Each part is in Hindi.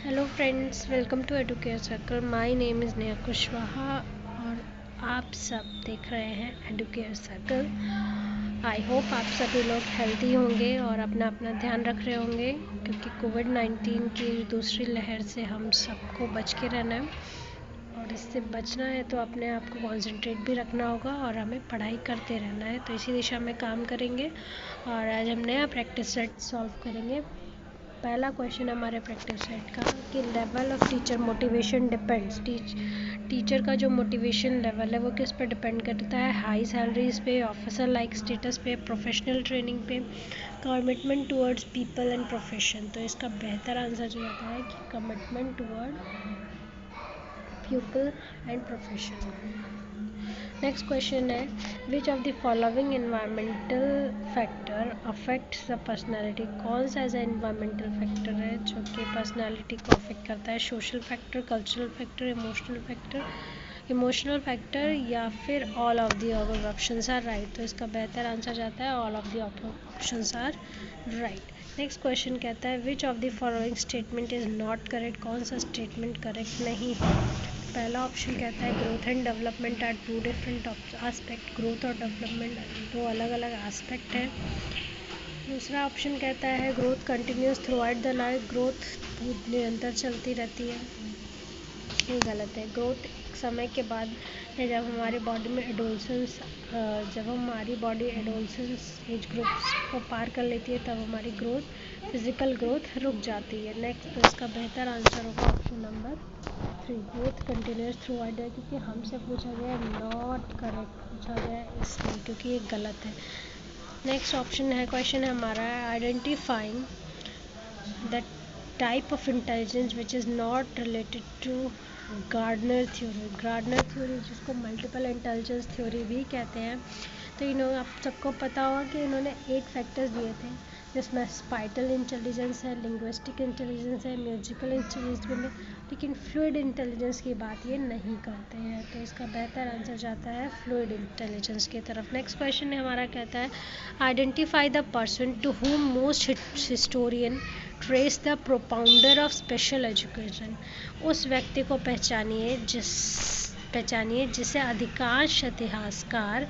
Hello friends, welcome to Educare circle. My name is Neha Kushwaha और आप सब देख रहे हैं एडुकेयर सर्कल। आई होप आप सभी लोग हेल्दी होंगे और अपना अपना ध्यान रख रहे होंगे, क्योंकि कोविड-19 की दूसरी लहर से हम सबको बच के रहना है और इससे बचना है तो अपने आप को कॉन्सेंट्रेट भी रखना होगा और हमें पढ़ाई करते रहना है। तो इसी दिशा में काम करेंगे और आज हम नया प्रैक्टिस सेट सॉल्व करेंगे। पहला क्वेश्चन हमारे प्रैक्टिस सेट का कि level of teacher motivation depends. Teacher का जो मोटिवेशन लेवल है वो किस पर डिपेंड करता है? हाई सैलरीज पे, ऑफिसर लाइक स्टेटस पे, प्रोफेशनल ट्रेनिंग पे, commitment towards people and profession. तो इसका बेहतर आंसर जो आता है कि commitment toward people and profession. Next question है which of the following environmental factor affects the personality. कौन सा ऐसा एनवायरमेंटल फैक्टर है जो कि पर्सनैलिटी को अफेक्ट करता है? Social factor, cultural factor, emotional factor या फिर all of the above options are right. तो इसका बेहतर आंसर जाता है all of the options are right. Next question कहता है which of the following statement is not correct. कौन सा स्टेटमेंट करेक्ट नहीं है? पहला ऑप्शन कहता है growth and development are two different aspect. Growth और डेवलपमेंट दो अलग अलग एस्पेक्ट है। दूसरा ऑप्शन कहता है growth continuous throughout the life. Growth निरंतर चलती रहती है। ये गलत है। ग्रोथ एक समय के बाद है, जब हमारी बॉडी में जब हमारी बॉडी एडोलसेंस एज ग्रुप्स को पार कर लेती है तब हमारी ग्रोथ, फिजिकल ग्रोथ रुक जाती है। नेक्स्ट, तो इसका बेहतर आंसर होगा option number 3, growth continuous through out, क्योंकि हमसे पूछा गया नॉट करेक्ट पूछा गया इसलिए, क्योंकि ये गलत है। नेक्स्ट ऑप्शन है, क्वेश्चन है हमारा identifying the type of intelligence which is not related to Gardner theory. Gardner theory जिसको मल्टीपल इंटेलिजेंस थ्योरी भी कहते हैं। तो इन्होंने, आप सबको पता होगा कि इन्होंने 8 फैक्टर्स दिए थे, जिसमें स्पाइटल इंटेलिजेंस है, लिंग्विस्टिक इंटेलिजेंस है, म्यूजिकल इंटेलिजेंस है, लेकिन फ्लूइड इंटेलिजेंस की बात ये नहीं करते हैं। तो इसका बेहतर आंसर जाता है फ्लूइड इंटेलिजेंस की तरफ। नेक्स्ट क्वेश्चन है हमारा कहता है identify the person to whom most historian trace the propounder of special education. उस व्यक्ति को पहचानिए जिसे अधिकांश इतिहासकार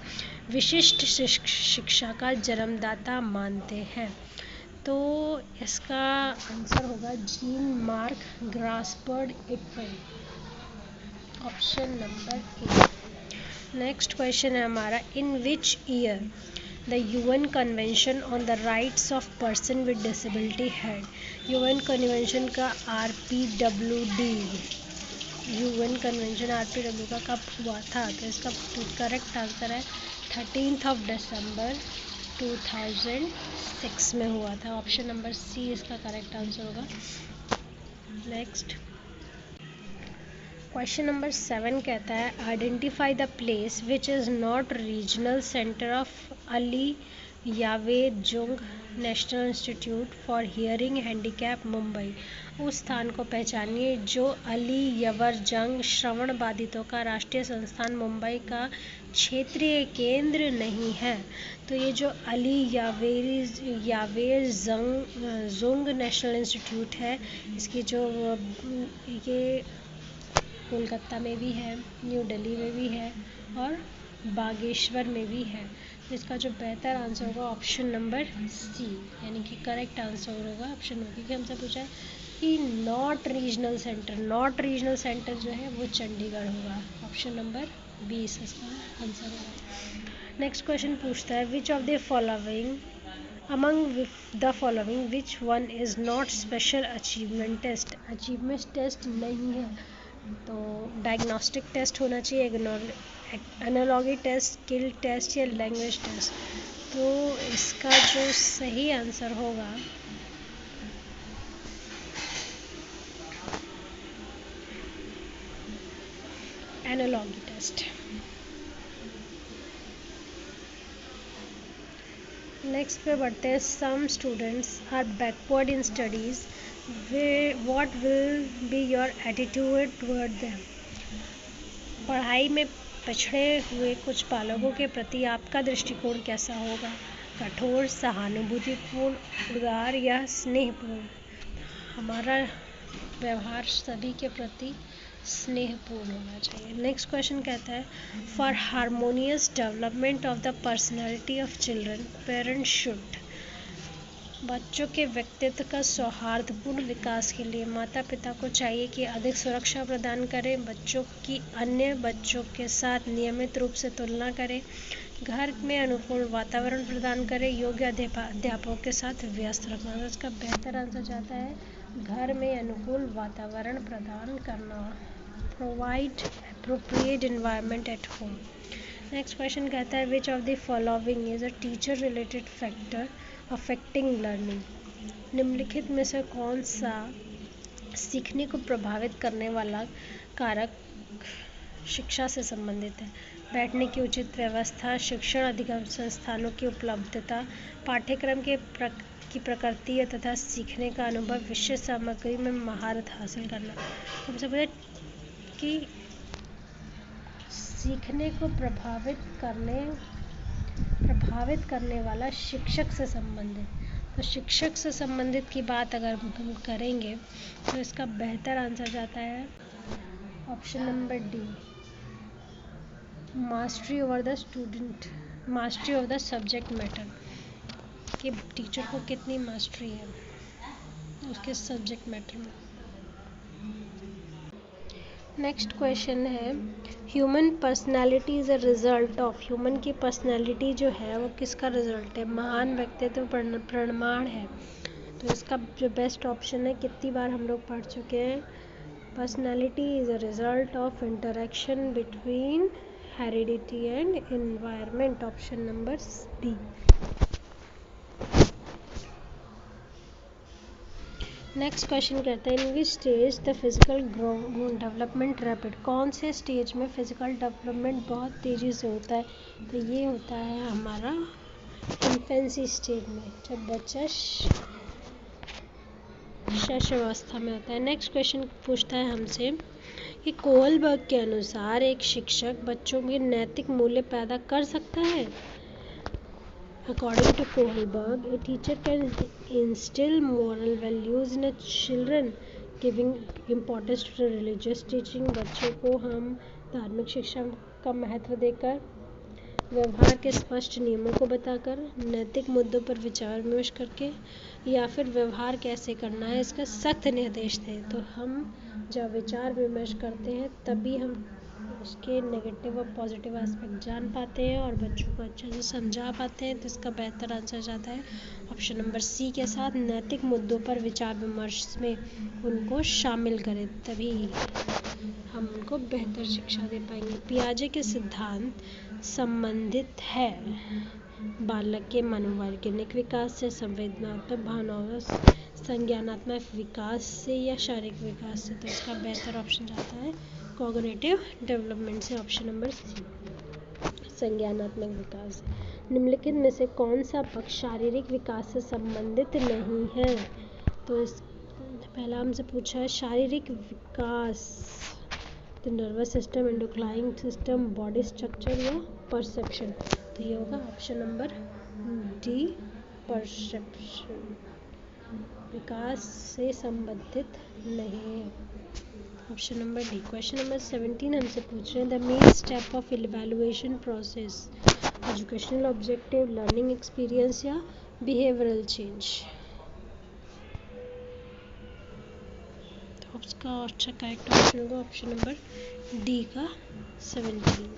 विशिष्ट शिक्षा का जन्मदाता मानते हैं। तो इसका आंसर होगा Jean Marc Gaspard Itard, option number 8। Next question है हमारा in which year the UN convention on the rights of person with disability had. UN convention का आरपीडब्ल्यूडी, यूएन कन्वेंशन आरपीडब्ल्यू का कब हुआ था? तो इसका करेक्ट आंसर है 13 दिसंबर 2006 में हुआ था। ऑप्शन नंबर सी इसका करेक्ट आंसर होगा। नेक्स्ट क्वेश्चन नंबर 7 कहता है identify the place which is not regional centre of Ali Yavar Jung national institute for hearing handicap Mumbai. उस स्थान को पहचानिए जो अली यावेरजंग श्रवण बाधितों का राष्ट्रीय संस्थान मुंबई का क्षेत्रीय केंद्र नहीं है। तो ये जो अली यावेरजंग नेशनल इंस्टीट्यूट है, इसकी जो ये कोलकाता में भी है, न्यू दिल्ली में भी है और बागेश्वर में भी है। तो इसका जो बेहतर आंसर होगा ऑप्शन नंबर सी, यानी कि करेक्ट आंसर होगा ऑप्शन नंबर, क्योंकि हमसे पूछा है कि नॉट रीजनल सेंटर जो है वो चंडीगढ़ होगा। ऑप्शन नंबर 20 इसका आंसर होगा। नेक्स्ट क्वेश्चन पूछता है which of the following among the following which one is not special achievement test. Achievement test नहीं है, तो डायग्नोस्टिक टेस्ट होना चाहिए, एनालॉगी टेस्ट, स्किल टेस्ट या लैंग्वेज टेस्ट। तो इसका जो सही आंसर होगा एनालॉगी टेस्ट। नेक्स्ट पे बढ़ते हैं some students are backward in studies, what will be your attitude toward them. पढ़ाई में पिछड़े हुए कुछ बालकों के प्रति आपका दृष्टिकोण कैसा होगा? कठोर, सहानुभूतिपूर्ण, उदार या स्नेहपूर्ण? हमारा व्यवहार सभी के प्रति स्नेहपूर्ण होना चाहिए। नेक्स्ट क्वेश्चन कहता है for harmonious development of the personality of children parents should. बच्चों के व्यक्तित्व का सौहार्दपूर्ण विकास के लिए माता पिता को चाहिए कि अधिक सुरक्षा प्रदान करें, बच्चों की अन्य बच्चों के साथ नियमित रूप से तुलना करें, घर में अनुकूल वातावरण प्रदान करें, योग्य अध्यापकों के साथ व्यस्त रखना। तो इसका बेहतर आंसर जाता है घर में अनुकूल वातावरण प्रदान करना। Provide appropriate environment at home. Next question कहता है which of the following is a teacher related factor affecting learning. निम्नलिखित में से कौन सा सीखने को प्रभावित करने वाला कारक शिक्षा से संबंधित है? बैठने की उचित व्यवस्था, शिक्षण अधिगम संस्थानों की उपलब्धता, पाठ्यक्रम की प्रकृति तथा सीखने का अनुभव, विषय सामग्री में महारत हासिल करना। सबसे पहले कि सीखने को प्रभावित करने वाला शिक्षक से संबंधित। तो शिक्षक से संबंधित की बात अगर हम करेंगे तो इसका बेहतर आंसर जाता है option number D, mastery over the student, mastery of the subject matter, कि टीचर को कितनी मास्टरी है उसके सब्जेक्ट मैटर में। नेक्स्ट क्वेश्चन है human personality is a result of. Human की पर्सनैलिटी जो है वो किसका रिजल्ट है? महान व्यक्तित्व प्रमाण है। तो इसका जो बेस्ट ऑप्शन है, कितनी बार हम लोग पढ़ चुके हैं, personality is a result of interaction between heredity and environment, option number B. Next question कहता है in which stage the physical development rapid. कौन से स्टेज में फिजिकल डेवलपमेंट बहुत तेज़ी से होता है? तो ये होता है हमारा इन्फेंसी स्टेज में, जब बच्चा शिशुअवस्था में होता है। नेक्स्ट क्वेश्चन पूछता है हमसे कि कोहलबर्ग के अनुसार एक शिक्षक बच्चों में नैतिक मूल्य पैदा कर सकता है। According to Kohlberg, a teacher can instill moral values in a children, giving importance to religious teaching। बच्चों को हम धार्मिक शिक्षा का महत्व देकर, व्यवहार के स्पष्ट नियमों को बताकर, नैतिक मुद्दों पर विचार विमर्श करके, या फिर व्यवहार कैसे करना है इसका सख्त निर्देश दें। तो हम जब विचार विमर्श करते हैं तभी हम उसके नेगेटिव और पॉजिटिव एस्पेक्ट जान पाते हैं और बच्चों को अच्छे से समझा पाते हैं। तो इसका बेहतर आंसर जाता है ऑप्शन नंबर सी के साथ, नैतिक मुद्दों पर विचार विमर्श में उनको शामिल करें, तभी हम उनको बेहतर शिक्षा दे पाएंगे। पियाजे के सिद्धांत संबंधित है बालक के मनोवैज्ञानिक विकास से, संवेदनात्मक भावनाओं, संज्ञानात्मक विकास से, या शारीरिक विकास से। तो इसका बेहतर ऑप्शन जाता है कॉग्निटिव डेवलपमेंट से, ऑप्शन नंबर सी, संज्ञानात्मक विकास। निम्नलिखित में से कौन सा पक्ष शारीरिक विकास से संबंधित नहीं है? तो इस पहला हमसे पूछा है शारीरिक विकास, तो nervous system, endocrine system, body structure या परसेप्शन। तो ये होगा ऑप्शन नंबर डी, परसेप्शन, विकास से संबंधित नहीं है, option number D. Question number 17 हमसे पूछ रहे हैं the main step of evaluation process, educational objective, learning experience या बिहेवियरल चेंज। तो उसका अच्छा करेक्ट ऑप्शन होगा ऑप्शन नंबर डी का 17।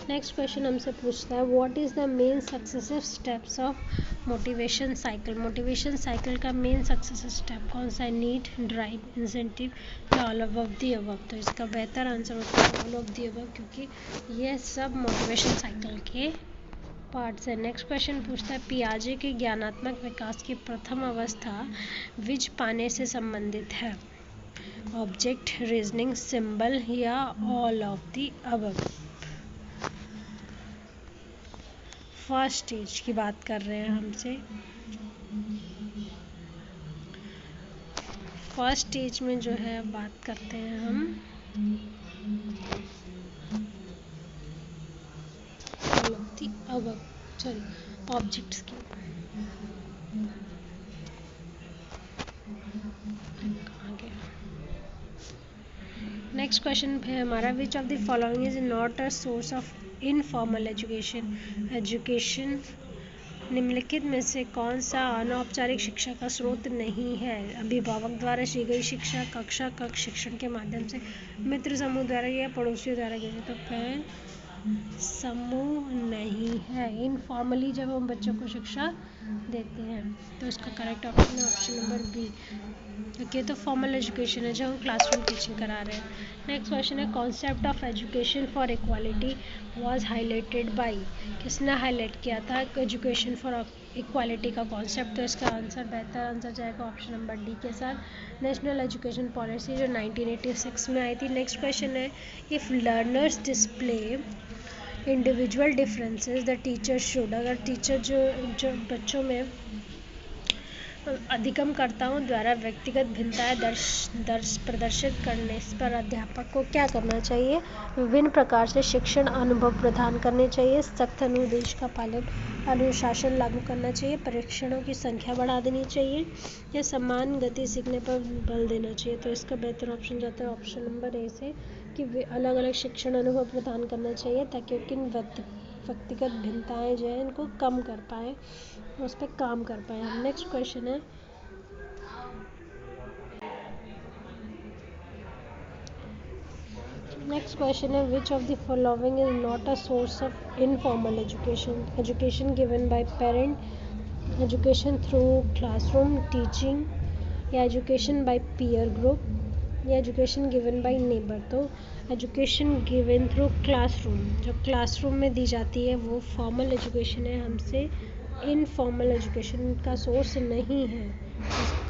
नेक्स्ट क्वेश्चन हमसे पूछता है what is the main successive steps of motivation cycle. Motivation cycle का मेन सक्सेसिव स्टेप कौन सा है? नीड, ड्राइव, इंसेंटिव या ऑल ऑफ द अबव। तो इसका बेहतर आंसर होता है ऑल ऑफ द अबव, क्योंकि यह सब मोटिवेशन साइकिल के पार्ट्स है। नेक्स्ट क्वेश्चन पूछता है पियाजे के ज्ञानात्मक विकास की प्रथम अवस्था विच पाने से संबंधित है? ऑब्जेक्ट, रीजनिंग, सिंबल या all of the above. First stage की बात कर रहे हैं हमसे। फर्स्ट स्टेज में जो है बात करते हैं हम ऑब्जेक्ट्स की। नेक्स्ट क्वेश्चन है हमारा, विच of the following is not a source of informal education निम्नलिखित में से कौन सा अनौपचारिक शिक्षा का स्रोत नहीं है? अभिभावक द्वारा दी गई शिक्षा, कक्षा कक्ष शिक्षण के माध्यम से, मित्र समूह द्वारा या पड़ोसियों द्वारा दी गई। तो समूह नहीं है। इनफॉर्मली जब हम बच्चों को शिक्षा देते हैं, तो इसका करेक्ट ऑप्शन है ऑप्शन नंबर बी। ओके, तो फॉर्मल एजुकेशन है जब हम क्लासरूम टीचिंग करा रहे हैं। नेक्स्ट क्वेश्चन है, concept of education for equality was highlighted by. किसने हाईलाइट किया था एजुकेशन फॉर इक्वालिटी का कॉन्सेप्ट? तो इसका आंसर, बेहतर आंसर जाएगा ऑप्शन नंबर डी के साथ, नेशनल एजुकेशन पॉलिसी जो 1986 में आई थी। नेक्स्ट क्वेश्चन है, if learners display individual differences the teacher should. अगर टीचर जो बच्चों में अधिगमकर्ताओं द्वारा व्यक्तिगत भिन्नताएं प्रदर्शित करने पर अध्यापक को क्या करना चाहिए? विभिन्न प्रकार से शिक्षण अनुभव प्रदान करने चाहिए, सख्त अनुदेश का पालन, अनुशासन लागू करना चाहिए, परीक्षणों की संख्या बढ़ा देनी चाहिए या समान गति सीखने पर बल देना चाहिए। तो इसका बेहतर ऑप्शन जाता है ऑप्शन नंबर ए से, कि वे अलग अलग शिक्षण अनुभव प्रदान करना चाहिए ताकि उनकी व्यक्तिगत भिन्नताएं जो है इनको कम कर पाए, उस पर काम कर पाए। नेक्स्ट क्वेश्चन है, which of the following is not a source of informal education given by parent, education through classroom teaching, या एजुकेशन बाय पीयर ग्रुप, या एजुकेशन गिवन बाय नेबर। तो एजुकेशन गिवन थ्रू क्लासरूम, जो क्लासरूम में दी जाती है वो फॉर्मल एजुकेशन है, हमसे इनफॉर्मल एजुकेशन का सोर्स नहीं है।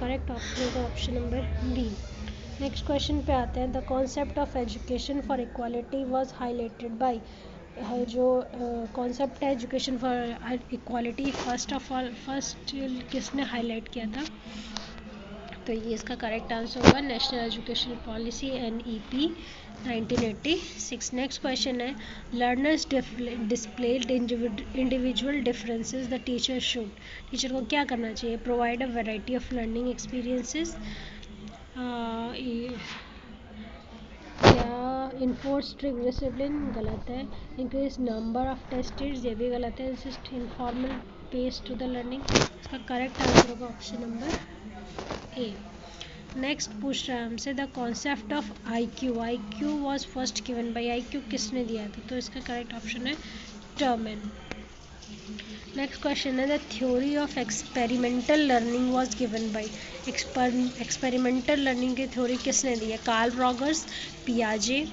करेक्ट ऑप्शन होगा option number B. Next question पे आते हैं, the concept of education for equality was highlighted by. जो कॉन्सेप्ट है एजुकेशन फॉर इक्वालिटी, फर्स्ट किसने हाईलाइट किया था? तो ये इसका करेक्ट आंसर होगा national education policy NEP 1986। Next question है, learners displayed individual differences the teacher should. Teacher को क्या करना चाहिए? Provide a variety of learning experiences, या इन्फोर्स स्ट्रिक्ट डिसिप्लिन, गलत है। इंक्रीज नंबर ऑफ टेस्टेड, ये भी गलत है। Just informal pace to the learning, इसका करेक्ट आंसर होगा ऑप्शन नंबर ए। नेक्स्ट पूछ रहा है हमसे, the concept of IQ was first given by. IQ किसने दिया था? तो इसका करेक्ट ऑप्शन है टर्मेन। नेक्स्ट क्वेश्चन है, the theory of experimental learning was given by. Experimental learning की थ्योरी किसने दी है? कार्ल रॉजर्स, पियाजे,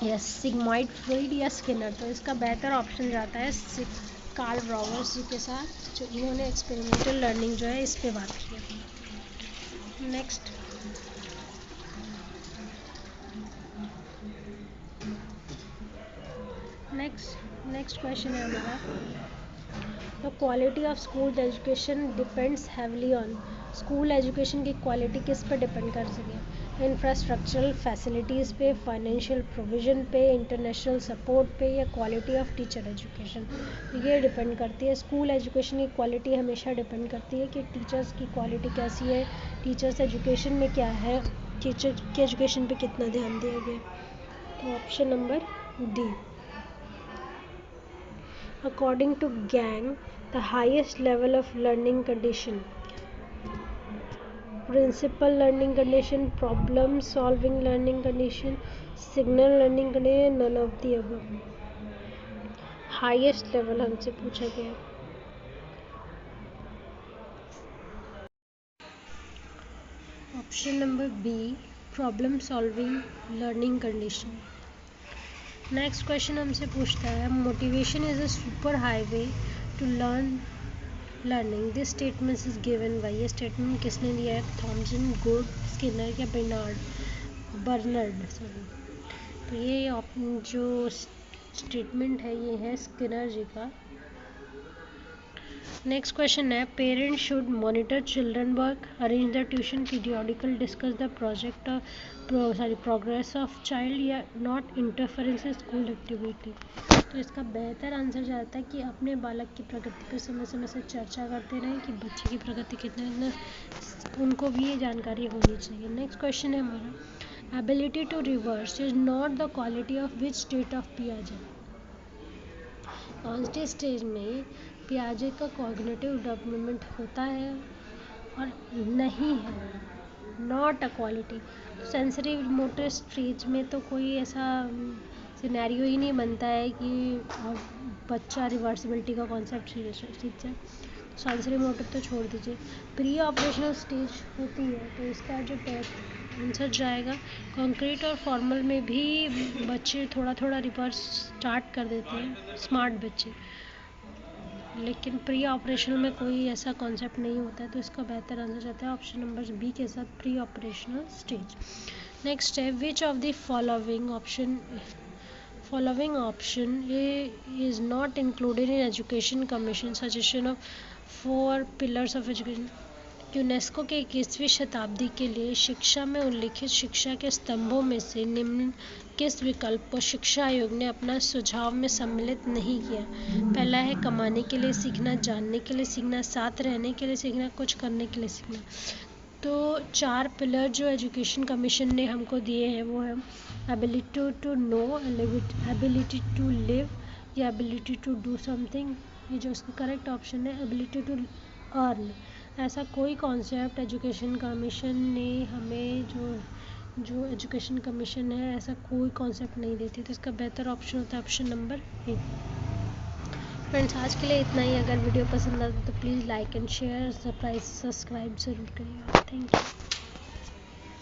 या सिगमाइड फ्रॉइड, या स्किनर। तो इसका बेहतर ऑप्शन जाता है कार्ल रॉजर्स जी के साथ, जो इन्होंने एक्सपेरिमेंटल लर्निंग जो है इस पे बात की है। नेक्स्ट क्वेश्चन है हमारा, the quality of school education depends heavily on. School education की क्वालिटी किस पर डिपेंड कर सके? इंफ्रास्ट्रक्चरल फैसिलिटीज़ पे, फाइनेंशियल प्रोविज़न पे, इंटरनेशनल सपोर्ट पे, या क्वालिटी ऑफ टीचर एजुकेशन। ये डिपेंड करती है। स्कूल एजुकेशन की क्वालिटी हमेशा डिपेंड करती है कि टीचर्स की क्वालिटी कैसी है, टीचर्स एजुकेशन में क्या है, टीचर की एजुकेशन पे कितना ध्यान दिया गया। तो option number D. According to Gagne, the highest level of learning condition, principle learning condition, problem solving learning condition, signal learning condition, none of the above. Highest level हमसे पूछा गया। Option number B, problem solving learning condition. Next question हमसे पूछता है, motivation is a super highway to learning, this statement is given by. ये स्टेटमेंट किसने दिया है? थॉमसन, गुड, स्किनर, या बर्नर्ड। तो ये जो स्टेटमेंट है ये है स्किनर जी का। नेक्स्ट क्वेश्चन है, parents should monitor children work, arrange the tuition periodical, discuss the progress of child, या not interference in school activity. तो इसका बेहतर आंसर जाता है कि अपने बालक की प्रगति पर समय समय से चर्चा करते रहें कि बच्चे की प्रगति कितना, उनको भी ये जानकारी होनी चाहिए। नेक्स्ट क्वेश्चन है हमारा, ability to reverse is not the quality of which state of पियाजे। कौन सी स्टेज में पियाजे का कॉग्निटिव डेवलपमेंट होता है और नहीं है, not a quality. Sensory motor stage में तो कोई ऐसा सिनेरियो ही नहीं बनता है कि बच्चा रिवर्सिबिलिटी का कॉन्सेप्ट सीख जाए। सेंसरी मोटर तो छोड़ दीजिए, प्री ऑपरेशनल स्टेज होती है तो इसका जो आंसर जाएगा कॉन्क्रीट और फॉर्मल में भी बच्चे थोड़ा थोड़ा रिवर्स स्टार्ट कर देते हैं, स्मार्ट बच्चे, लेकिन प्री ऑपरेशनल में कोई ऐसा कॉन्सेप्ट नहीं होता है, तो इसका बेहतर आंसर जाता है ऑप्शन नंबर बी के साथ, प्री ऑपरेशनल स्टेज। नेक्स्ट है which of the following option is not included in education commission suggestion of 4 pillars of education। UNESCO के 21वीं शताब्दी के लिए शिक्षा में उल्लिखित शिक्षा के स्तंभों में से निम्न किस विकल्प को शिक्षा आयोग ने अपना सुझाव में सम्मिलित नहीं किया? पहला है कमाने के लिए सीखना, जानने के लिए सीखना, साथ रहने के लिए सीखना, कुछ करने के लिए सीखना। तो 4 पिलर जो एजुकेशन कमीशन ने हमको दिए हैं वो है ability to know, ability to live या एबिलिटी टू डू समथिंग। ये जो इसका करेक्ट ऑप्शन है एबिलिटी टू अर्न। ऐसा कोई कॉन्सेप्ट एजुकेशन कमीशन ने हमें जो एजुकेशन कमीशन है ऐसा कोई कॉन्सेप्ट नहीं देती, तो इसका बेहतर ऑप्शन होता है ऑप्शन नंबर ए। फ्रेंड्स आज के लिए इतना ही। अगर वीडियो पसंद आता तो please like and share, subscribe ज़रूर करिएगा। Thank you.